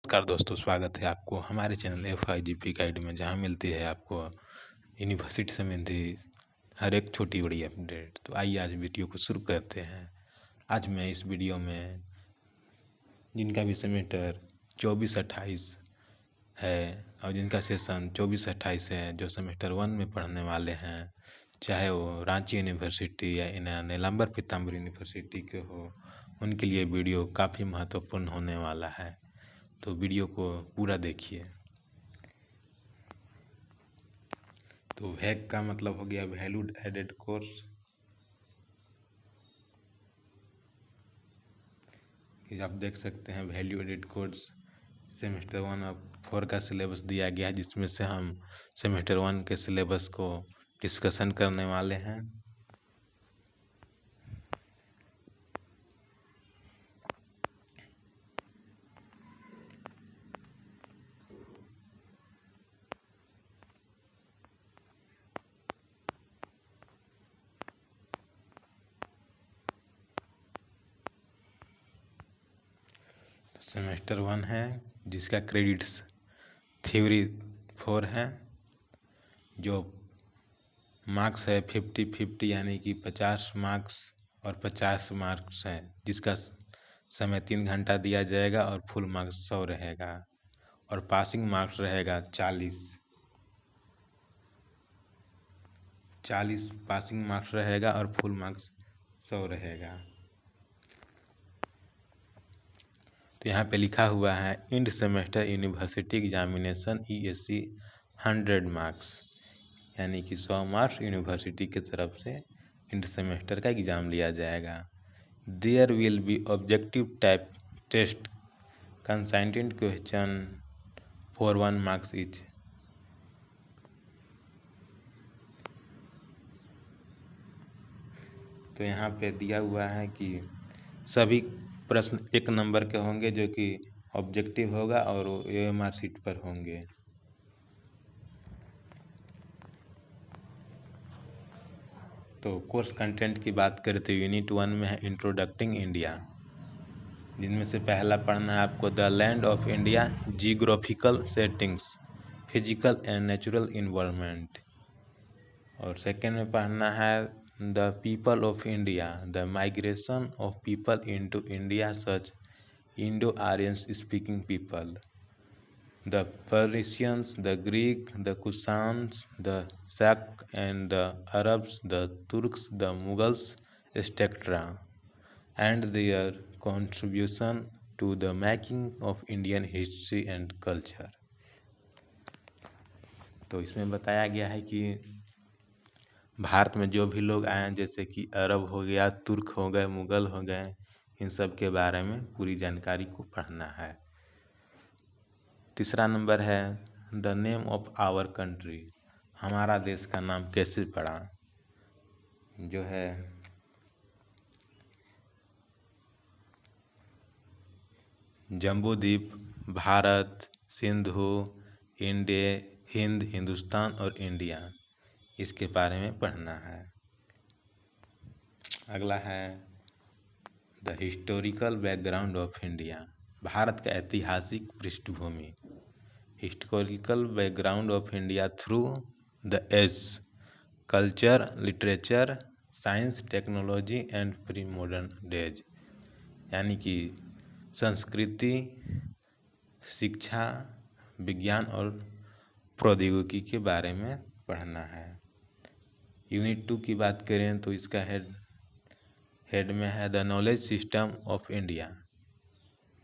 नमस्कार दोस्तों, स्वागत है आपको हमारे चैनल FIGP गाइड में, जहां मिलती है आपको यूनिवर्सिटी संबंधी हर एक छोटी बड़ी अपडेट। तो आइए आज वीडियो को शुरू करते हैं। आज मैं इस वीडियो में जिनका भी सेमेस्टर 24-28 है और जिनका सेशन 24-28 है, जो सेमेस्टर 1 में पढ़ने वाले हैं, चाहे वो रांची यूनिवर्सिटी या नीलांबर पीताम्बर यूनिवर्सिटी के हो, उनके लिए वीडियो काफ़ी महत्वपूर्ण होने वाला है। तो वीडियो को पूरा देखिए। तो वैक का मतलब हो गया वैल्यू एडेड कोर्स। आप देख सकते हैं वैल्यू एडेड कोर्स सेमेस्टर 1 और 4 का सिलेबस दिया गया है, जिसमें से हम सेमेस्टर 1 के सिलेबस को डिस्कशन करने वाले हैं। सेमेस्टर 1 है जिसका क्रेडिट्स थ्योरी 4 है, जो मार्क्स है 50-50, यानी कि 50 मार्क्स और 50 मार्क्स है, जिसका समय 3 घंटा दिया जाएगा और फुल मार्क्स 100 रहेगा और पासिंग मार्क्स रहेगा 40 पासिंग मार्क्स रहेगा और फुल मार्क्स 100 रहेगा। तो यहाँ पे लिखा हुआ है end semester university examination ESE 100 marks, यानी कि 100 मार्क्स यूनिवर्सिटी की तरफ से इंड सेमेस्टर का एग्ज़ाम लिया जाएगा। There will be objective type test consistent question for 1 marks each. तो यहाँ पे दिया हुआ है कि सभी प्रश्न 1 नंबर के होंगे, जो कि ऑब्जेक्टिव होगा और OMR शीट पर होंगे। तो कोर्स कंटेंट की बात करें तो यूनिट 1 में है इंट्रोडक्टिंग इंडिया, जिनमें से पहला पढ़ना है आपको the land of India, geographical settings, physical and natural environment. और सेकेंड में पढ़ना है the people of India, the migration of people into India such Indo Aryans speaking people, the Persians, the Greek, the Kusans, the Sak and the Arabs, the Turks, the Mughals, etc., and their contribution to the making of Indian history and culture। तो इसमें बताया गया है कि भारत में जो भी लोग आए, जैसे कि अरब हो गया, तुर्क हो गए, मुग़ल हो गए, इन सब के बारे में पूरी जानकारी को पढ़ना है। तीसरा नंबर है the name of our country, हमारा देश का नाम कैसे पड़ा, जो है जम्बूद्वीप, भारत, सिंधु, इंडिया, हिंद, हिंदुस्तान और इंडिया, इसके बारे में पढ़ना है। अगला है the historical background of India, Bharat का ऐतिहासिक पृष्ठभूमि, historical background of India through the age, culture, literature, science, technology and pre modern days, यानी कि संस्कृति, शिक्षा, विज्ञान और प्रौद्योगिकी के बारे में पढ़ना है। यूनिट 2 की बात करें तो इसका हेड में है the knowledge system of India,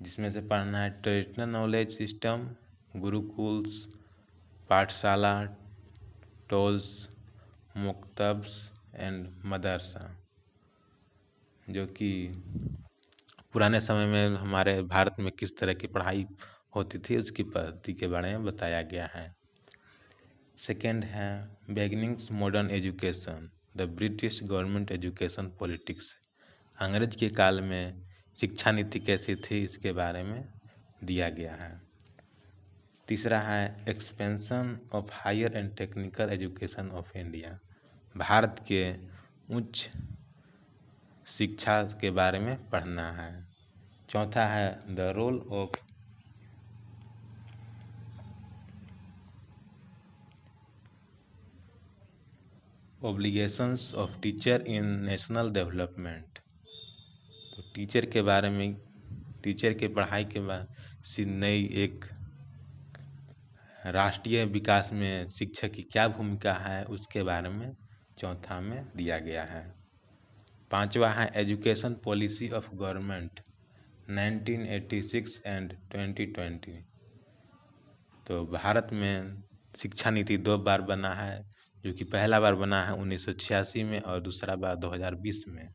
जिसमें से पढ़ना है ट्रेडिशनल नॉलेज सिस्टम, गुरुकुल्स, पाठशाला, टोल्स, मकतब्स एंड मदरसा, जो कि पुराने समय में हमारे भारत में किस तरह की पढ़ाई होती थी, उसकी पद्धति के बारे में बताया गया है। सेकेंड है beginnings modern education, the British government education politics, अंग्रेज के काल में शिक्षा नीति कैसी थी, इसके बारे में दिया गया है। तीसरा है expansion of higher and technical education of India, Bharat के उच्च शिक्षा के बारे में पढ़ना है। चौथा है the role of obligations of teacher in national development. तो टीचर के बारे में, टीचर के पढ़ाई के बाद नई एक राष्ट्रीय विकास में शिक्षक की क्या भूमिका है उसके बारे में चौथा में दिया गया है। पांचवा है education policy of government 1986 and 2020। तो भारत में शिक्षा नीति 2 बार बना है, जो कि पहला बार बना है 1986 में और दूसरा बार 2020 में।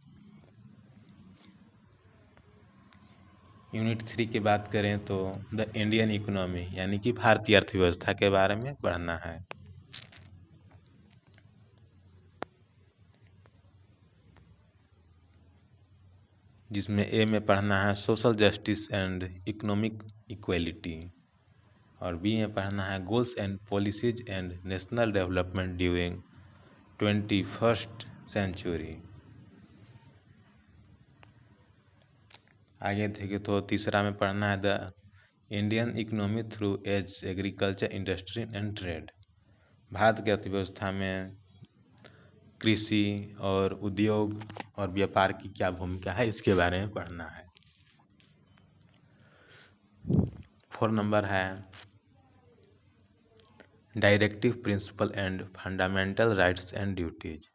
यूनिट 3 की बात करें तो द इंडियन इकोनॉमी यानी कि भारतीय अर्थव्यवस्था के बारे में पढ़ना है। जिसमें ए में पढ़ना है social justice and economic equality और बी में पढ़ना है goals and policies and national development during 21st century. आगे देखें तो तीसरा में पढ़ना है the Indian economy through age agriculture industry and trade. भारत की अर्थव्यवस्था में कृषि और उद्योग और व्यापार की क्या भूमिका है इसके बारे में पढ़ना है। 4 नंबर है directive principle and fundamental rights and duties,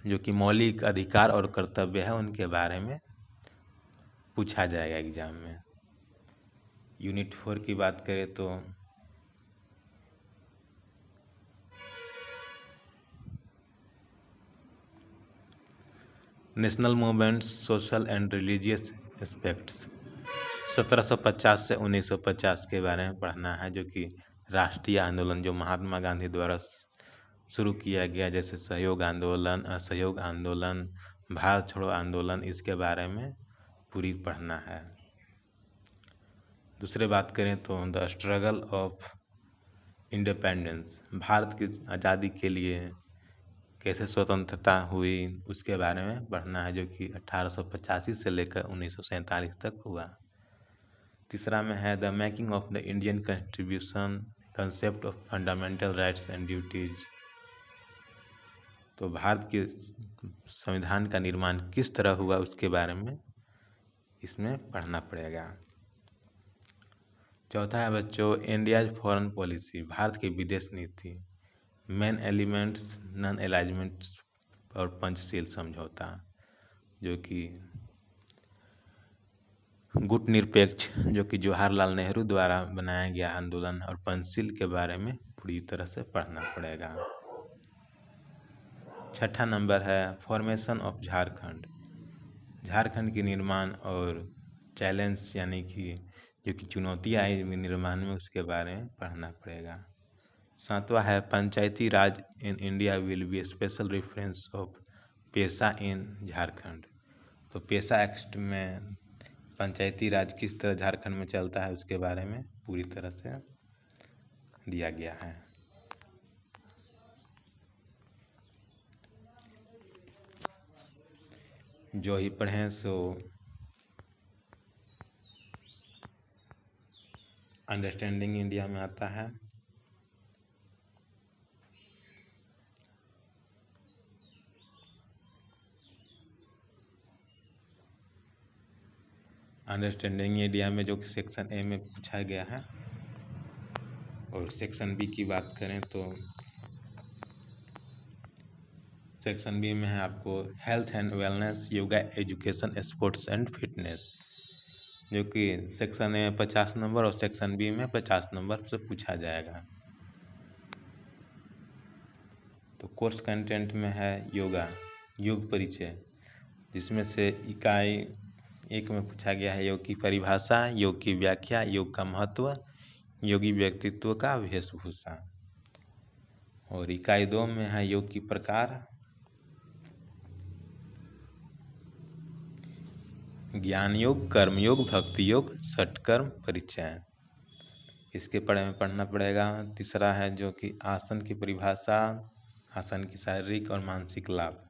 जो कि मौलिक अधिकार और कर्तव्य है उनके बारे में पूछा जाएगा एग्जाम में। यूनिट 4 की बात करें तो national movements social and religious aspects 1750 से 1950 के बारे में पढ़ना है, जो कि राष्ट्रीय आंदोलन जो महात्मा गांधी द्वारा शुरू किया गया, जैसे सहयोग आंदोलन, असहयोग आंदोलन, भारत छोड़ो आंदोलन, इसके बारे में पूरी पढ़ना है। दूसरे बात करें तो the struggle of independence, Bharat की आज़ादी के लिए कैसे स्वतंत्रता हुई उसके बारे में पढ़ना है, जो कि 1885 से लेकर 1947 तक हुआ। तीसरा में है the making of the Indian constitution concept of fundamental rights and duties, तो भारत के संविधान का निर्माण किस तरह हुआ उसके बारे में इसमें पढ़ना पड़ेगा। चौथा है बच्चों इंडियाज फॉरेन पॉलिसी, भारत की विदेश नीति, मेन एलिमेंट्स, नॉन अलाइनमेंट्स और पंचशील समझौता, जो कि गुट निरपेक्ष जो कि जवाहरलाल नेहरू द्वारा बनाया गया आंदोलन और पंचशील के बारे में पूरी तरह से पढ़ना पड़ेगा। छठा नंबर है फॉर्मेशन ऑफ झारखंड, झारखंड के निर्माण और चैलेंज यानी कि जो कि चुनौतियाँ आई निर्माण में उसके बारे में पढ़ना पड़ेगा। सातवां है Panchayati Raj in India will be special reference of PESA in Jharkhand, तो पेशा एक्ट में पंचायती राज किस तरह झारखंड में चलता है उसके बारे में पूरी तरह से दिया गया है। जो ही पढ़ें सो अंडरस्टैंडिंग इंडिया में आता है। अंडरस्टैंडिंग इंडिया में जो कि सेक्शन ए में पूछा गया है, और सेक्शन बी की बात करें तो सेक्शन बी में है आपको health and wellness, yoga, education, sports and fitness, जो कि सेक्शन ए में 50 नंबर और सेक्शन बी में 50 नंबर से पूछा जाएगा। तो कोर्स कंटेंट में है योगा, योग परिचय, जिसमें से इकाई 1 में पूछा गया है योग की परिभाषा, योग की व्याख्या, योग का महत्व, योगी व्यक्तित्व का वेशभूषा, और इकाई 2 में है योग की प्रकार, ज्ञान योग, कर्म योग, भक्ति योग, षटकर्म परिचय, इसके पढ़े में पढ़ना पड़ेगा। तीसरा है जो कि आसन की परिभाषा, आसन की शारीरिक और मानसिक लाभ।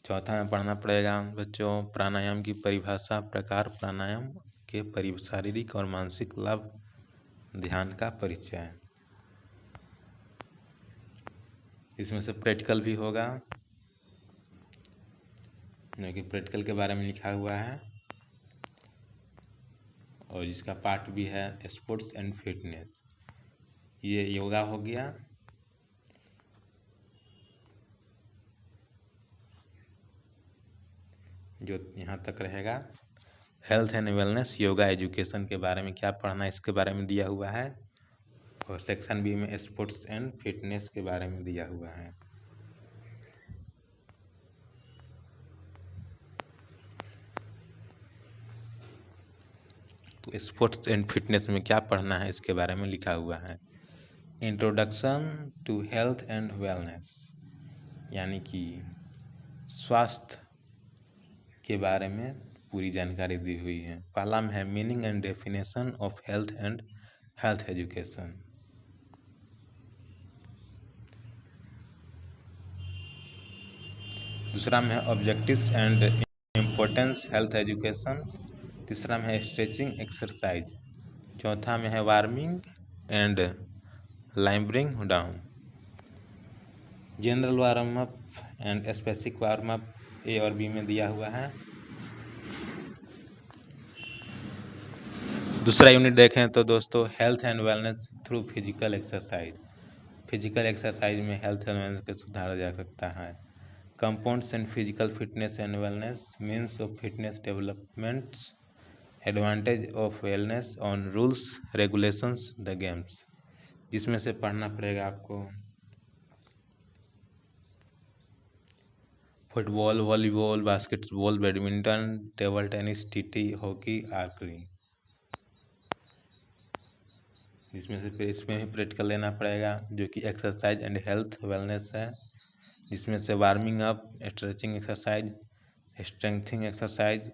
चौथा में पढ़ना पड़ेगा बच्चों प्राणायाम की परिभाषा, प्रकार, प्राणायाम के शारीरिक और मानसिक लाभ, ध्यान का परिचय। इसमें से प्रैक्टिकल भी होगा, जो कि प्रैक्टिकल के बारे में लिखा हुआ है, और इसका पार्ट भी है स्पोर्ट्स एंड फिटनेस। ये योगा हो गया। जो यहाँ तक रहेगा health and wellness yoga education के बारे में क्या पढ़ना है इसके बारे में दिया हुआ है, और सेक्शन बी में स्पोर्ट्स एंड फिटनेस के बारे में दिया हुआ है। तो स्पोर्ट्स एंड फिटनेस में क्या पढ़ना है इसके बारे में लिखा हुआ है, introduction to health and wellness, यानी कि स्वास्थ्य के बारे में पूरी जानकारी दी हुई है। पहला में है meaning and definition of health and health education. दूसरा में है objectives and importance health education. तीसरा में है स्ट्रेचिंग एक्सरसाइज। चौथा में है warming and limbering down. General warm up and specific warm up A और बी में दिया हुआ है। दूसरा यूनिट देखें तो दोस्तों health and wellness through physical exercise. Physical exercise में हेल्थ एंड वेलनेस को सुधारा जा सकता है। Compounds and physical fitness and wellness means of fitness developments, advantage of wellness on rules regulations the games, जिसमें से पढ़ना पड़ेगा आपको football, volleyball, basketball, badminton, table tennis, TT, hockey, archery, जिसमें से इसमें भी प्रैक्टिकल लेना पड़ेगा, जो कि एक्सरसाइज एंड हेल्थ वेलनेस है, जिसमें से warming up, stretching exercise, strengthening exercise,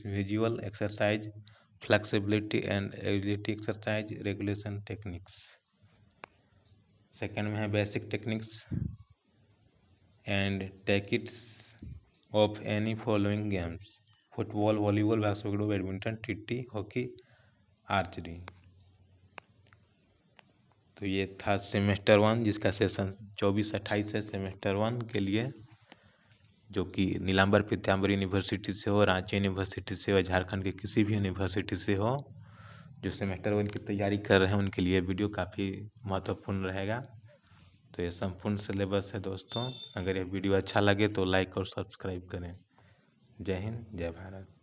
visual exercise, flexibility and ability exercise, regulation techniques. Second में है basic techniques and tactics of any following games, football, volleyball, basketball, badminton, TT, hockey, archery. तो ये था semester 1, जिसका session 24-28 है semester 1 के लिए, जो कि नीलांबर पीताम्बर यूनिवर्सिटी से हो, रांची यूनिवर्सिटी से हो, झारखंड के किसी भी यूनिवर्सिटी से हो, जो सेमेस्टर 1 की तैयारी कर रहे हैं उनके लिए वीडियो काफ़ी महत्वपूर्ण रहेगा। तो ये संपूर्ण सिलेबस है दोस्तों। अगर ये वीडियो अच्छा लगे तो लाइक और सब्सक्राइब करें। जय हिंद, जय भारत।